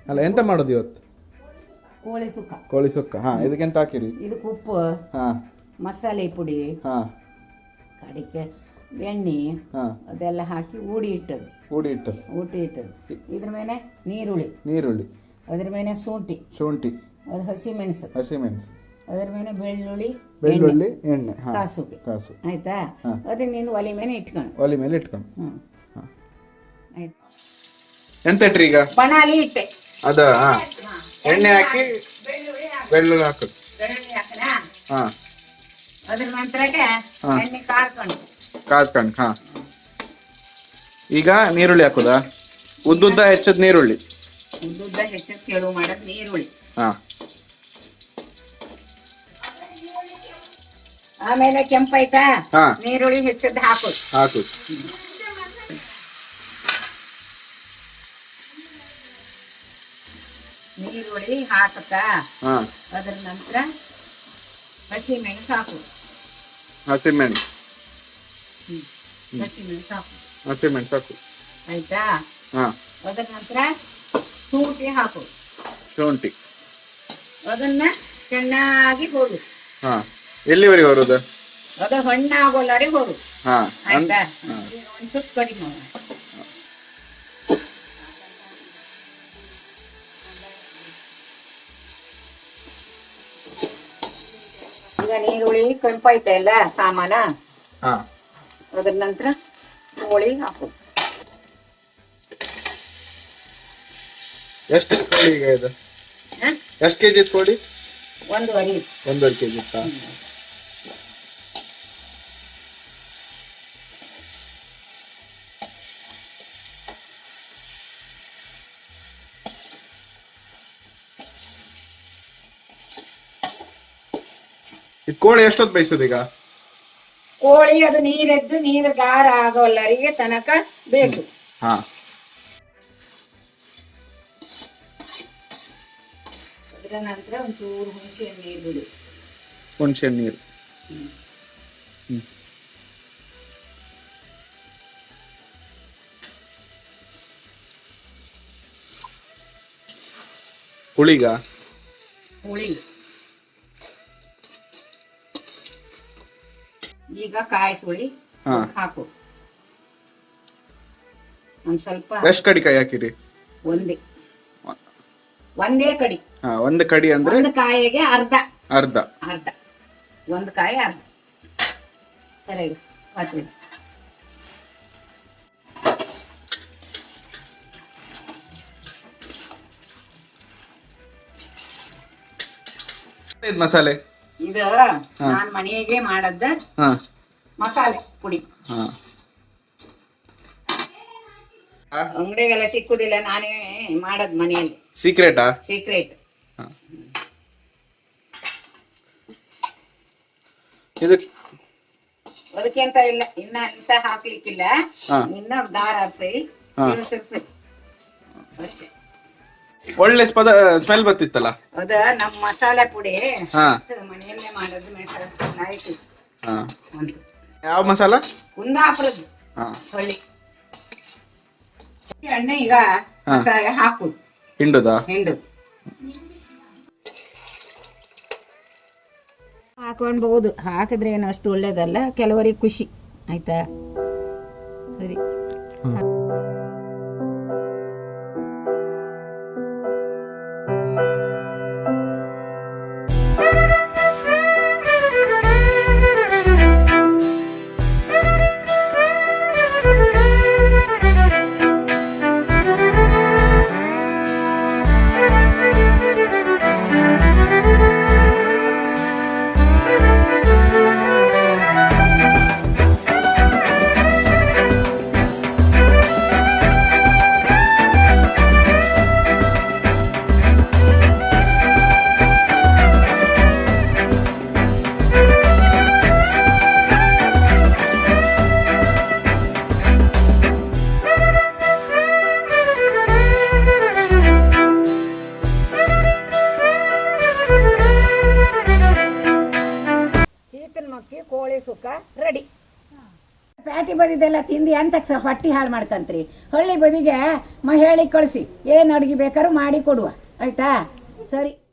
ಅಲ್ಲ ಎಂತ ಮಾಡೋದು ಇವತ್ತು? ಕೋಳಿ ಸುಕ್ಕ. ಕೋಳಿ ಸುಕ್ಕ. ಹಾ, ಇದಕ್ಕೆಂತ ಹಾಕಿರಿ? ಇದಕ್ಕೆ ಉಪ್ಪು, ಹಾ, ಮಸಾಲೆ ಪುಡಿ, ಹಾ, ಕಡಿಕೆ ಎಣ್ಣೆ, ಹಾ, ಅದೆಲ್ಲ ಹಾಕಿ ಊಡಿ ಇಟ್ಟದು. ಇದ್ರ ಮೇಲೆ ನೀರುಳ್ಳಿ, ಅದ್ರ ಮೇಲೆ ಶುಂಠಿ, ಅದು ಹಸಿಮೆಣಸು, ಅದ್ರ ಮೇಲೆ ಬೆಳ್ಳುಳ್ಳಿ, ಎಣ್ಣೆ, ಕಾಸು. ಆಯ್ತಾ? ಅದನ್ನ ನೀನು ಒಲೆ ಮೇಲೆ ಇಟ್ಕೊಂಡು. ಆಯ್ತು. ಎಂತ ಇಟ್ರಿ ಈಗ? ಬಣಾಲಿ ಇಟ್ಟೆ. ಅದ ಎಣ್ಣೆ ಹಾಕಿ ಬೆಳ್ಳುಳ್ಳಿ ಹಾಕೋದು. ಹಾ, ಅದ್ರ ನಂತರಕ್ಕೆ ಎಣ್ಣೆ ಕಾದ್ಕೊಂಡು. ಹಾ, ಈಗ ನೀರುಳ್ಳಿ ಹಾಕೋದಾ? ಉದ್ದುದ್ದ ಹೆಚ್ಚದ ನೀರುಳ್ಳಿ. ಕೆಳವು ಮಾಡೋದು ನೀರುಳ್ಳಿ. ಹಾ, ಆಮೇಲೆ ಕೆಂಪಾಯ್ತಾ? ನೀರುಳ್ಳಿ ಹೆಚ್ಚದ್ದು ಹಾಕೋದು. ನೀರುಳ್ಳಿ ಹಾಕುತ್ತಾ ಅದ್ರ ನಂತರ ಹಸಿಮೆಣಸು ಹಾಕು. ಆಯ್ತಾ? ಅದ್ರ ನಂತರ ಶುಂಠಿ ಅದನ್ನ ಚೆನ್ನಾಗಿ ಹೋದು. ಎಲ್ಲಿವರೆಗೆ ಹೊರೋದು? ಅದು ಹಣ್ಣಾಗೋಲ್ಲರಿ ಹೋದು. ಆಯ್ತಾ? ಒಂದು ಸ್ವಲ್ಪ ಕಡಿಮೆ. ಈಗ ನೀರುಳ್ಳಿ ಕೆಂಪಾಯ್ತಾ ಎಲ್ಲ ಸಾಮಾನ. ಅದ್ರ ನಂತರ ಕೋಳಿ ಹಾಕು. ಎಷ್ಟು ಕೋಳಿ ಈಗ ಇದು? ಎಷ್ಟು ಕೆಜಿ ಕೋಳಿ? 1.5 ಕೆಜಿ. ಈ ಕೋಳಿ ಎಷ್ಟೊತ್ತು ಬೇಯಿಸೋದು ಈಗ? ಕೋಳಿ ಅದು ನೀರು ಗಾರ ಆಗೋಲ್ಲರಿಗೆ ತನಕ ಬೇಕು. ಅದರ ನಂತರ ಒಂಚೂರು ಹುಣಸೆ ನೀರು ಬಿಡು. ಹುಣಸೆ ನೀರು. ಹುಳಿ ಈಗ ಕಾಯಿಸುಳಿ ಹಾಕು. ಒಂದ್ ಸ್ವಲ್ಪ. ಎಷ್ಟು ಕಡಿ ಕಾಯಿ ಹಾಕಿರಿ? ಒಂದೇ ಕಡಿ. ಒಂದು ಕಡಿ ಅಂದ್ರೆ ಒಂದು ಕಾಯಿಗೆ ಅರ್ಧ. ಒಂದು ಕಾಯಿ ಅರ್ಧ. ಸರಿ, ಹಾಕ್ತೀನಿ. ಮಸಾಲೆ ಇದು ನಾನ್ ಮನೆಗೆ ಮಾಡದ್ದ ಮಸಾಲೆ ಪುಡಿ. ಅಂಗಡಿಗೆಲ್ಲ ಸಿಕ್ಕುದಿಲ್ಲ, ನಾನೇ ಮಾಡದ್ ಮನೆಯಲ್ಲಿ. ಸೀಕ್ರೆಟ್. ಅದಕ್ಕೆಂತ ಇಲ್ಲ, ಇನ್ನ ಇಂತ ಹಾಕ್ಲಿಕ್ಕಿಲ್ಲ. ಇನ್ನ ದಾರ ಅರ್ಸಿ ಅಷ್ಟೇ. ಒಳ್ಳೆ ಸ್ಮೆಲ್ ಬರ್ತಿತ್ತಲ್ಲ. ಅದ ನಮ್ ಮಸಾಲೆ ಪುಡಿ ಮನೆಯಲ್ಲೇ ಮಾಡೋದು. ಯಾವ ಮಸಾಲ? ಕುಂದಾಪುರದ್ದು ಹೊಳ್ಳಿ. ಎಣ್ಣೆ ಈಗ ಮಸಾಲೆ ಹಾಕು. ಹಿಂಡು ಹಾಕೊಂಡ್ಬಹುದು. ಹಾಕಿದ್ರೆ ಏನು ಅಷ್ಟು ಒಳ್ಳೇದಲ್ಲ, ಕೆಲವರಿಗೆ ಖುಷಿ. ಆಯ್ತಾ? ಸರಿ. ಬದಿದೆಲ್ಲ ತಿಂದು ಎಂತ ಹೊಟ್ಟಿ ಹಾಳು ಮಾಡ್ಕಂತ್ರಿ. ಹಳ್ಳಿ ಬದಿಗೆ ಹೇಳಿ ಕಳಿಸಿ, ಏನು ಅಡುಗೆ ಬೇಕಾದ್ರೂ ಮಾಡಿ ಕೊಡುವ, ಆಯ್ತಾ? ಸರಿ.